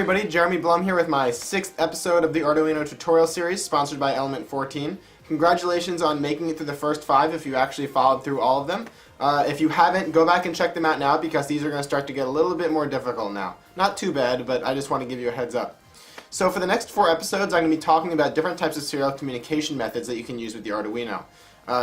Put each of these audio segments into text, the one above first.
everybody, Jeremy Blum here with my 6th episode of the Arduino tutorial series sponsored by Element 14. Congratulations on making it through the first 5 if you actually followed through all of them. If you haven't, go back and check them out now because these are going to start to get a little bit more difficult now. Not too bad, but I just want to give you a heads up. So for the next 4 episodes, I'm going to be talking about different types of serial communication methods that you can use with the Arduino.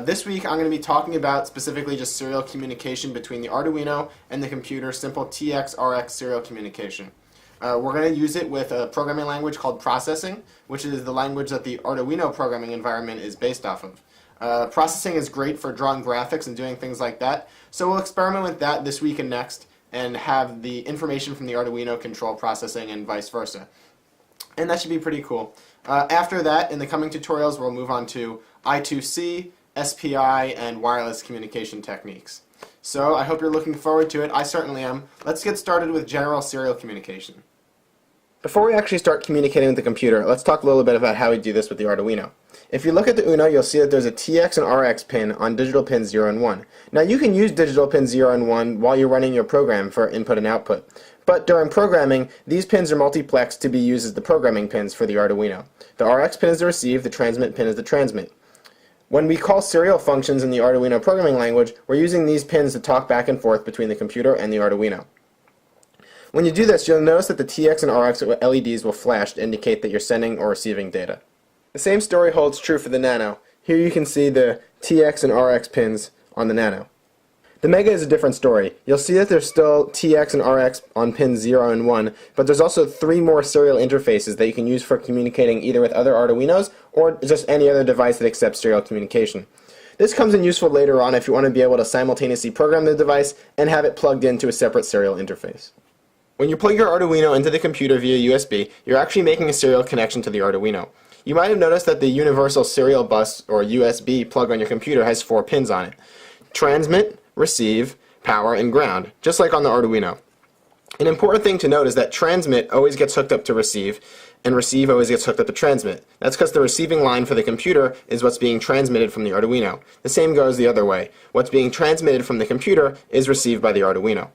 This week I'm going to be talking about specifically just serial communication between the Arduino and the computer, simple TX-RX serial communication. We're going to use it with a programming language called processing, which is the language that the Arduino programming environment is based off of. Processing is great for drawing graphics and doing things like that, so we'll experiment with that this week and next and have the information from the Arduino control processing and vice versa. And that should be pretty cool. After that, in the coming tutorials, we'll move on to I2C, SPI, and wireless communication techniques. So I hope you're looking forward to it. I certainly am. Let's get started with general serial communication. Before we actually start communicating with the computer, let's talk a little bit about how we do this with the Arduino. If you look at the Uno, you'll see that there's a TX and RX pin on digital pins 0 and 1. Now you can use digital pins 0 and 1 while you're running your program for input and output. But during programming, these pins are multiplexed to be used as the programming pins for the Arduino. The RX pin is the receive, the transmit pin is the transmit. When we call serial functions in the Arduino programming language, we're using these pins to talk back and forth between the computer and the Arduino. When you do this, you'll notice that the TX and RX LEDs will flash to indicate that you're sending or receiving data. The same story holds true for the Nano. Here you can see the TX and RX pins on the Nano. The Mega is a different story. You'll see that there's still TX and RX on pins 0 and 1, but there's also 3 more serial interfaces that you can use for communicating either with other Arduinos or just any other device that accepts serial communication. This comes in useful later on if you want to be able to simultaneously program the device and have it plugged into a separate serial interface. When you plug your Arduino into the computer via USB, you're actually making a serial connection to the Arduino. You might have noticed that the Universal Serial Bus, or USB, plug on your computer has 4 pins on it. Transmit, receive, power, and ground, just like on the Arduino. An important thing to note is that transmit always gets hooked up to receive, and receive always gets hooked up to transmit. That's because the receiving line for the computer is what's being transmitted from the Arduino. The same goes the other way. What's being transmitted from the computer is received by the Arduino.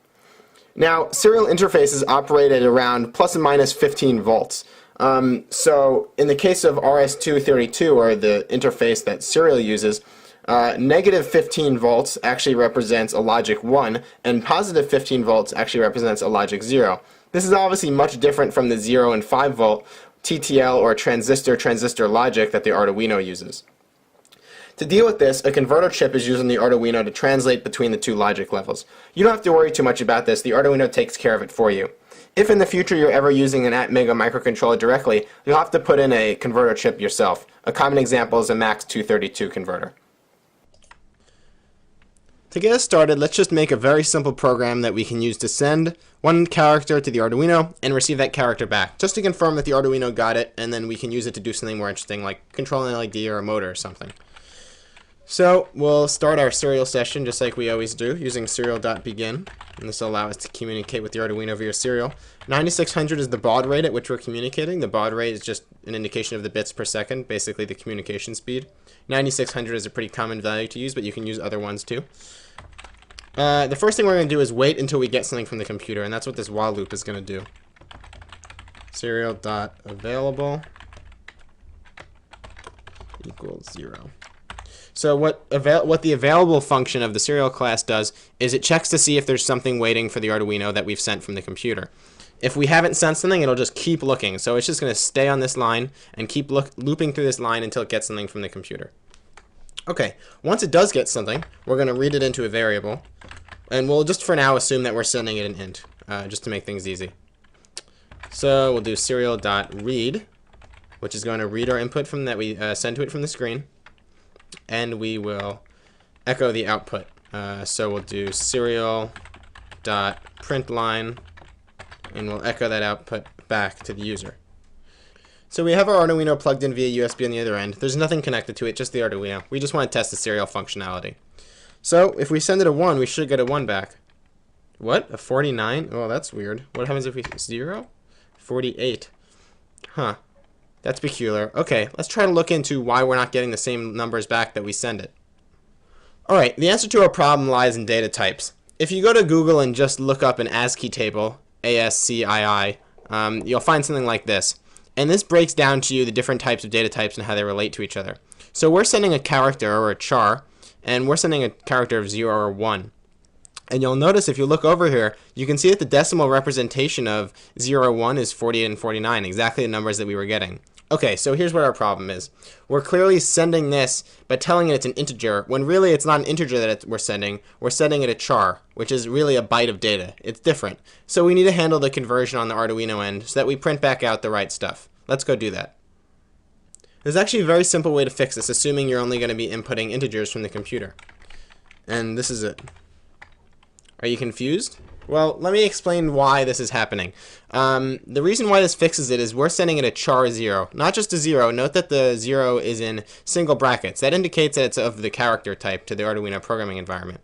Now, serial interfaces operate at around plus or minus 15 volts. So in the case of RS-232, or the interface that serial uses, negative 15 volts actually represents a logic 1, and positive 15 volts actually represents a logic 0. This is obviously much different from the 0 and 5 volt TTL or transistor logic that the Arduino uses. To deal with this, a converter chip is used in the Arduino to translate between the 2 logic levels. You don't have to worry too much about this, the Arduino takes care of it for you. If in the future you're ever using an Atmega microcontroller directly, you'll have to put in a converter chip yourself. A common example is a MAX 232 converter. To get us started, let's just make a very simple program that we can use to send one character to the Arduino and receive that character back, just to confirm that the Arduino got it, and then we can use it to do something more interesting like control an LED or a motor or something. So we'll start our serial session just like we always do using serial.begin, and this will allow us to communicate with the Arduino via serial. 9600 is the baud rate at which we're communicating. The baud rate is just an indication of the bits per second, basically the communication speed. 9600 is a pretty common value to use, but you can use other ones too. The first thing we're going to do is wait until we get something from the computer, and that's what this while loop is going to do. Serial.available equals 0. So what the available function of the serial class does is it checks to see if there's something waiting for the Arduino that we've sent from the computer. If we haven't sent something, it'll just keep looking. So it's just going to stay on this line and keep looping through this line until it gets something from the computer. Okay, once it does get something, we're going to read it into a variable. And we'll just for now assume that we're sending it an int, just to make things easy. So we'll do serial.read, which is going to read our input from that we send to it from the screen. And we will echo the output. So we'll do serial.println, and we'll echo that output back to the user. So we have our Arduino plugged in via USB on the other end. There's nothing connected to it, just the Arduino. We just want to test the serial functionality. So if we send it a 1, we should get a 1 back. What? A 49? Oh, that's weird. What happens if we 0? 48. Huh. That's peculiar. Okay, let's try to look into why we're not getting the same numbers back that we send it. Alright, the answer to our problem lies in data types. If you go to Google and just look up an ASCII table, ASCII, you'll find something like this. And this breaks down to you the different types of data types and how they relate to each other. So we're sending a character or a char, and we're sending a character of 0 or 1. And you'll notice if you look over here, you can see that the decimal representation of 0 or 1 is 48 and 49, exactly the numbers that we were getting. Okay, so here's what our problem is. We're clearly sending this, but telling it it's an integer, when really it's not an integer that we're sending it a char, which is really a byte of data. It's different. So we need to handle the conversion on the Arduino end so that we print back out the right stuff. Let's go do that. There's actually a very simple way to fix this, assuming you're only going to be inputting integers from the computer. And this is it. Are you confused? Well, let me explain why this is happening. The reason why this fixes it is we're sending it a char 0, not just a 0. Note that the 0 is in single brackets. That indicates that it's of the character type to the Arduino programming environment.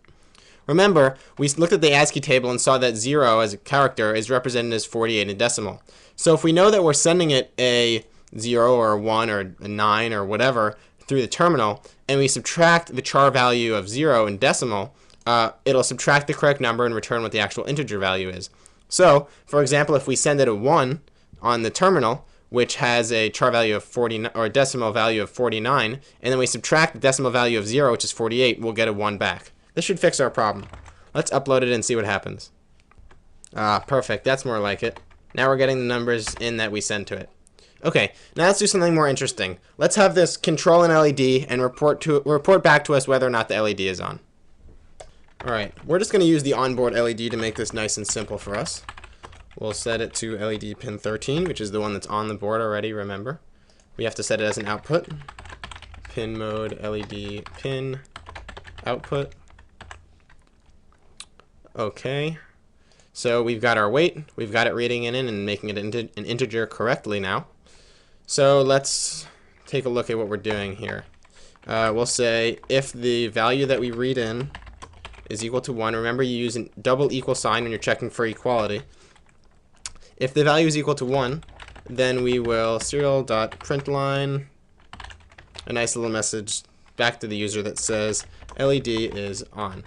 Remember, we looked at the ASCII table and saw that 0 as a character is represented as 48 in decimal. So if we know that we're sending it a 0 or a 1 or a 9 or whatever through the terminal, and we subtract the char value of 0 in decimal, it'll subtract the correct number and return what the actual integer value is. So, for example, if we send it a 1 on the terminal, which has a char value of 49 or a decimal value of 49, and then we subtract the decimal value of 0, which is 48, we'll get a 1 back. This should fix our problem. Let's upload it and see what happens. Perfect. That's more like it. Now we're getting the numbers in that we send to it. Okay, now let's do something more interesting. Let's have this control an LED and report back to us whether or not the LED is on. Alright, we're just going to use the onboard LED to make this nice and simple for us. We'll set it to LED pin 13, which is the one that's on the board already, remember. We have to set it as an output. Pin mode LED pin output. Okay, so we've got our weight. We've got it reading it in and making it an integer correctly now. So let's take a look at what we're doing here. We'll say if the value that we read in is equal to 1. Remember, you use a double equal sign when you're checking for equality. If the value is equal to 1, then we will serial.println a nice little message back to the user that says LED is on.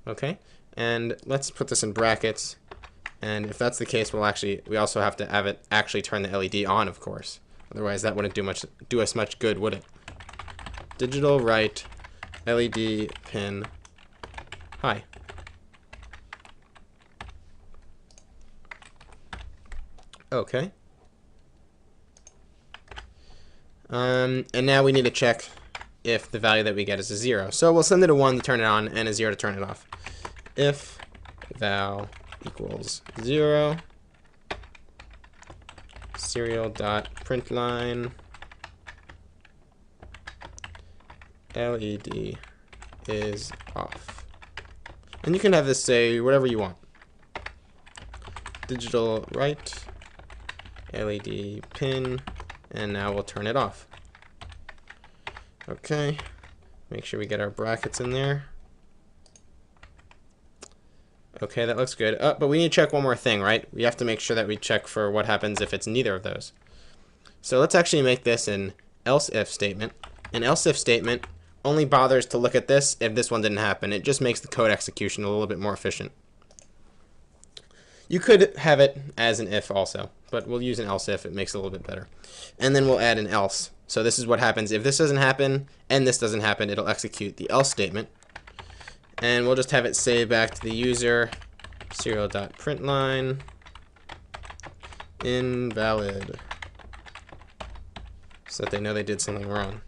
Okay, and let's put this in brackets. And if that's the case, we also have to have it actually turn the LED on, of course. Otherwise, that wouldn't do us much good, would it? Digital write LED pin high. Okay. And now we need to check if the value that we get is a 0. So we'll send it a 1 to turn it on and a 0 to turn it off. If val equals 0, serial.println LED is off. And you can have this say whatever you want. Digital write LED pin, and now we'll turn it off. Okay, make sure we get our brackets in there. Okay, that looks good. But we need to check one more thing, right? We have to make sure that we check for what happens if it's neither of those. So let's actually make this an else if statement. An else if statement only bothers to look at this if this one didn't happen. It just makes the code execution a little bit more efficient. You could have it as an if also, but we'll use an else if. It makes it a little bit better. And then we'll add an else. So this is what happens if this doesn't happen and this doesn't happen. It'll execute the else statement. And we'll just have it say back to the user serial.println invalid, so that they know they did something wrong.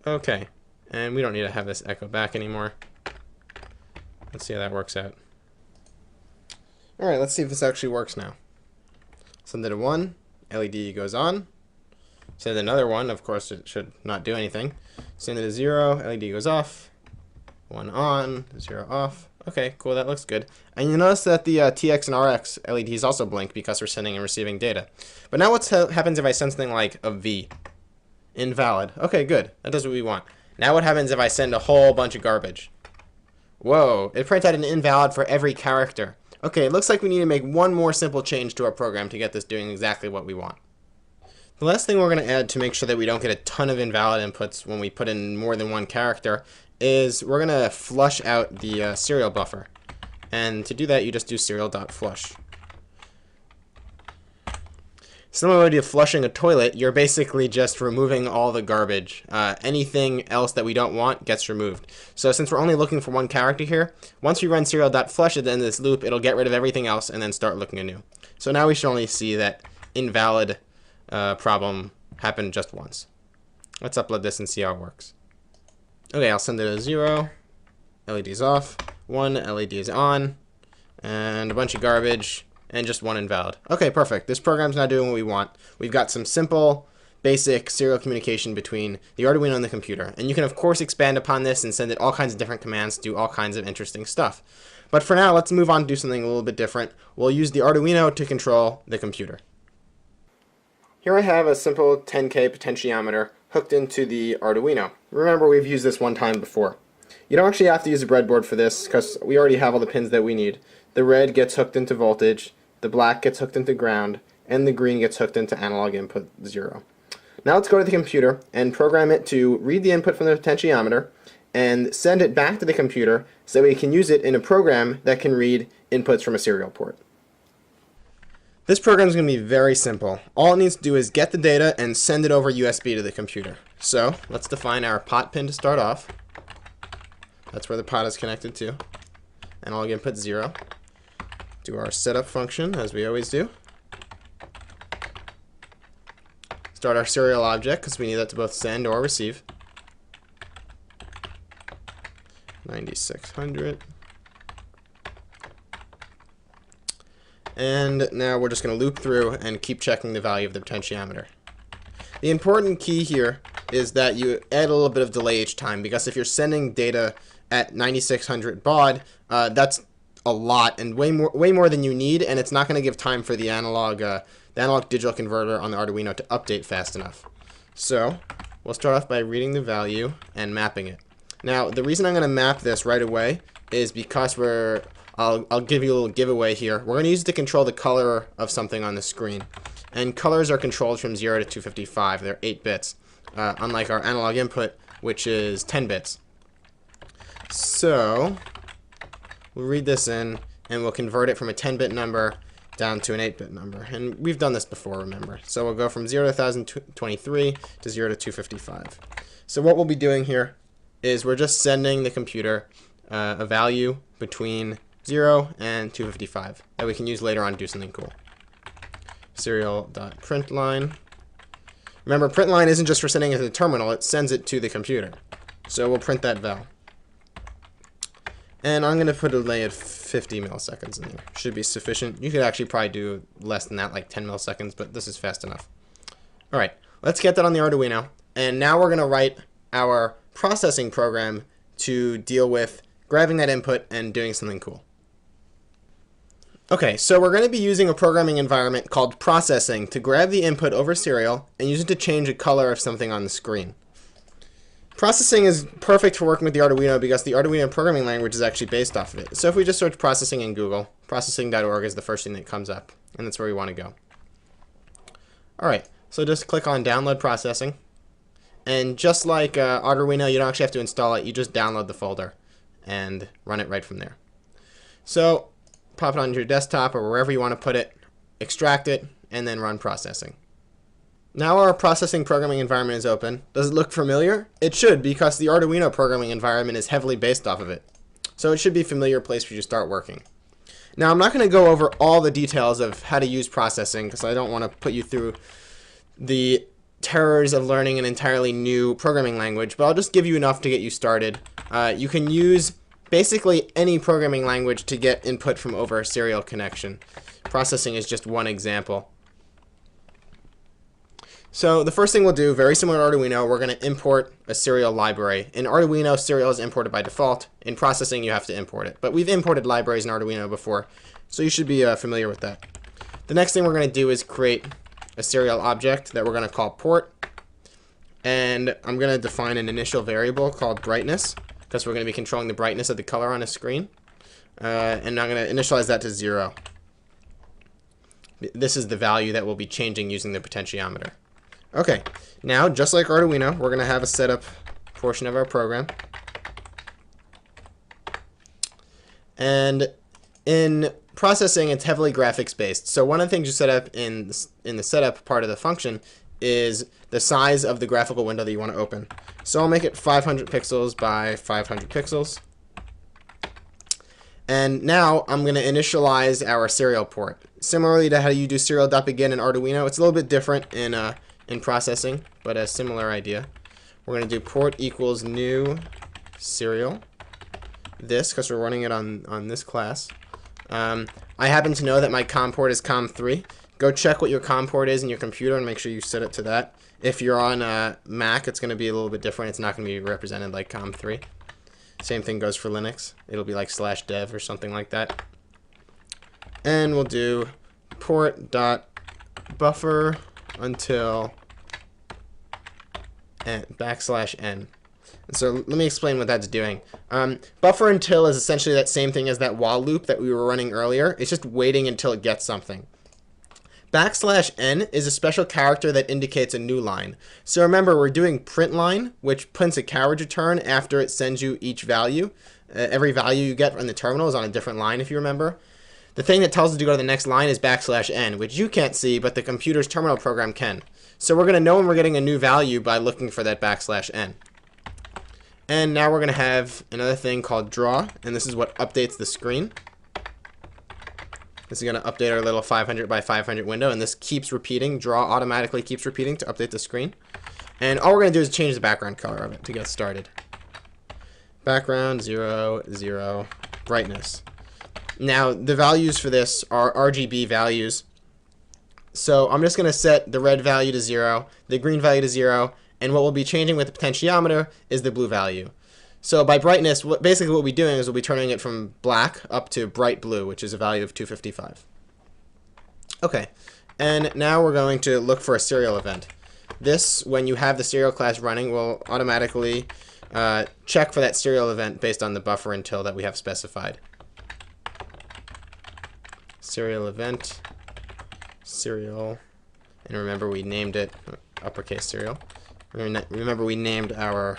Okay, and we don't need to have this echo back anymore. Let's see how that works out. Alright, let's see if this actually works now. Send it a 1, LED goes on. Send another 1, of course it should not do anything. Send it a 0, LED goes off. 1 on, 0 off. Okay, cool, that looks good. And you notice that the TX and RX LEDs also blink because we're sending and receiving data. But now what happens if I send something like a V? Invalid. Okay, good. That does what we want. Now what happens if I send a whole bunch of garbage? Whoa, it printed out an invalid for every character. Okay, it looks like we need to make one more simple change to our program to get this doing exactly what we want. The last thing we're going to add to make sure that we don't get a ton of invalid inputs when we put in more than one character is we're going to flush out the serial buffer. And to do that, you just do serial.flush. Similar to flushing a toilet, you're basically just removing all the garbage. Anything else that we don't want gets removed. So since we're only looking for one character here, once we run serial.flush at the end of this loop, it'll get rid of everything else and then start looking anew. So now we should only see that invalid problem happened just once. Let's upload this and see how it works. Okay, I'll send it a 0. LED's off. 1 LED is on. And a bunch of garbage. And just 1 invalid. Okay, perfect. This program's now doing what we want. We've got some simple, basic serial communication between the Arduino and the computer. And you can, of course, expand upon this and send it all kinds of different commands to do all kinds of interesting stuff. But for now, let's move on to do something a little bit different. We'll use the Arduino to control the computer. Here I have a simple 10K potentiometer hooked into the Arduino. Remember, we've used this one time before. You don't actually have to use a breadboard for this because we already have all the pins that we need. The red gets hooked into voltage, the black gets hooked into ground, and the green gets hooked into analog input 0. Now let's go to the computer and program it to read the input from the potentiometer and send it back to the computer so that we can use it in a program that can read inputs from a serial port. This program is going to be very simple. All it needs to do is get the data and send it over USB to the computer. So let's define our pot pin to start off. That's where the pot is connected to. Analog input 0. Do our setup function as we always do. Start our serial object because we need that to both send or receive. 9600. And now we're just going to loop through and keep checking the value of the potentiometer. The important key here is that you add a little bit of delay each time, because if you're sending data at 9600 baud, that's a lot and way more than you need, and it's not going to give time for the analog digital converter on the Arduino to update fast enough. So we'll start off by reading the value and mapping it. Now the reason I'm going to map this right away is because I'll give you a little giveaway here. We're going to use it to control the color of something on the screen, and colors are controlled from 0 to 255. They're 8 bits, unlike our analog input, which is 10 bits. So we'll read this in, and we'll convert it from a 10-bit number down to an 8-bit number. And we've done this before, remember. So we'll go from 0 to 1023 to 0 to 255. So what we'll be doing here is we're just sending the computer a value between 0 and 255 that we can use later on to do something cool. Serial.println. Remember, println isn't just for sending it to the terminal, it sends it to the computer. So we'll print that val. And I'm going to put a delay of 50 milliseconds in there. Should be sufficient. You could actually probably do less than that, like 10 milliseconds, but this is fast enough. Alright, let's get that on the Arduino. And now we're going to write our processing program to deal with grabbing that input and doing something cool. Okay, so we're going to be using a programming environment called processing to grab the input over serial and use it to change the color of something on the screen. Processing is perfect for working with the Arduino because the Arduino programming language is actually based off of it. So if we just search processing in Google, processing.org is the first thing that comes up, and that's where we want to go. Alright, so just click on download processing, and just like Arduino, you don't actually have to install it, you just download the folder and run it right from there. So pop it onto your desktop or wherever you want to put it, extract it, and then run processing. Now our processing programming environment is open. Does it look familiar? It should, because the Arduino programming environment is heavily based off of it. So it should be a familiar place for you to start working. Now I'm not going to go over all the details of how to use processing because I don't want to put you through the terrors of learning an entirely new programming language, but I'll just give you enough to get you started. You can use basically any programming language to get input from over a serial connection. Processing is just one example. So the first thing we'll do, very similar to Arduino, we're going to import a serial library. In Arduino, serial is imported by default. In processing, you have to import it. But we've imported libraries in Arduino before, so you should be familiar with that. The next thing we're going to do is create a serial object that we're going to call port. And I'm going to define an initial variable called brightness, because we're going to be controlling the brightness of the color on a screen. And I'm going to initialize that to 0. This is the value that we'll be changing using the potentiometer. Okay, now just like Arduino, we're going to have a setup portion of our program. And in processing, it's heavily graphics based. So one of the things you set up in the setup part of the function is the size of the graphical window that you want to open. So I'll make it 500 pixels by 500 pixels. And now I'm going to initialize our serial port. Similarly to how you do serial.begin in Arduino, it's a little bit different in processing, but a similar idea. We're going to do port equals new serial. This, because we're running it on this class. I happen to know that my COM port is COM3. Go check what your COM port is in your computer and make sure you set it to that. If you're on Mac, it's going to be a little bit different. It's not going to be represented like COM3. Same thing goes for Linux. It'll be like /dev or something like that. And we'll do port.buffer until \n. So let me explain what that's doing. Buffer until is essentially that same thing as that while loop that we were running earlier. It's just waiting until it gets something. \n is a special character that indicates a new line. So remember, we're doing print line, which prints a carriage return after it sends you each value. Every value you get from the terminal is on a different line, if you remember. The thing that tells it to go to the next line is \n, which you can't see, but the computer's terminal program can. So we're going to know when we're getting a new value by looking for that \n. And now we're going to have another thing called draw, and this is what updates the screen. This is going to update our little 500 by 500 window, and this keeps repeating. Draw automatically keeps repeating to update the screen. And all we're going to do is change the background color of it to get started. Background 0, 0, brightness. Now, the values for this are RGB values. So I'm just going to set the red value to 0, the green value to 0, and what we'll be changing with the potentiometer is the blue value. So by brightness, basically what we'll be doing is we'll be turning it from black up to bright blue, which is a value of 255. Okay, and now we're going to look for a serial event. This, when you have the serial class running, will automatically check for that serial event based on the buffer until that we have specified. Serial event, serial, and remember we named it uppercase serial. Remember we named our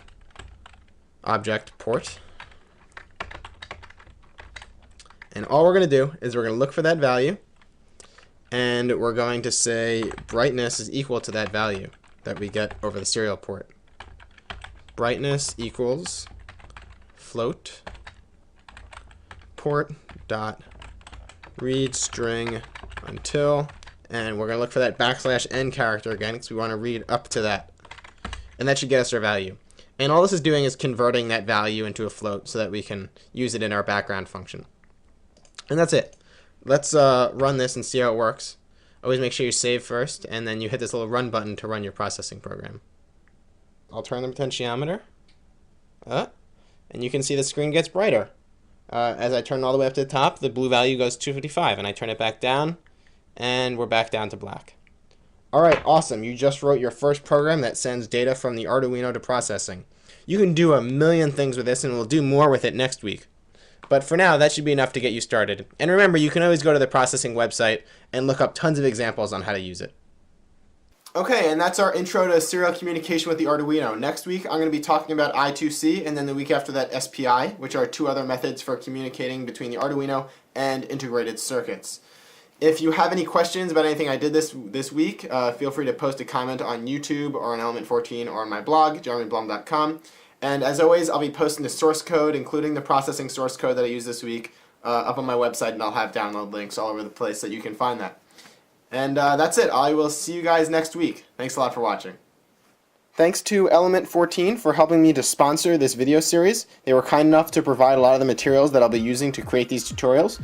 object port. And all we're going to do is we're going to look for that value, and we're going to say brightness is equal to that value that we get over the serial port. Brightness equals float port dot read string until, and we're going to look for that \n character again because we want to read up to that, and that should get us our value. And all this is doing is converting that value into a float so that we can use it in our background function. And that's it. Let's run this and see how it works. Always make sure you save first, and then you hit this little run button to run your processing program. I'll turn the potentiometer, and you can see the screen gets brighter. As I turn it all the way up to the top, the blue value goes 255, and I turn it back down, and we're back down to black. Alright, awesome. You just wrote your first program that sends data from the Arduino to processing. You can do a million things with this, and we'll do more with it next week. But for now, that should be enough to get you started. And remember, you can always go to the processing website and look up tons of examples on how to use it. Okay, and that's our intro to serial communication with the Arduino. Next week, I'm going to be talking about I2C, and then the week after that, SPI, which are two other methods for communicating between the Arduino and integrated circuits. If you have any questions about anything I did this week, feel free to post a comment on YouTube or on Element 14 or on my blog, jeremyblum.com. And as always, I'll be posting the source code, including the processing source code that I used this week, up on my website, and I'll have download links all over the place so you can find that. And that's it. I will see you guys next week. Thanks a lot for watching. Thanks to Element 14 for helping me to sponsor this video series. They were kind enough to provide a lot of the materials that I'll be using to create these tutorials.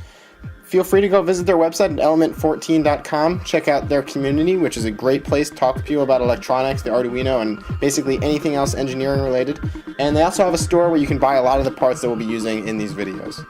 Feel free to go visit their website at element14.com. Check out their community, which is a great place to talk to people about electronics, the Arduino, and basically anything else engineering related. And they also have a store where you can buy a lot of the parts that we'll be using in these videos.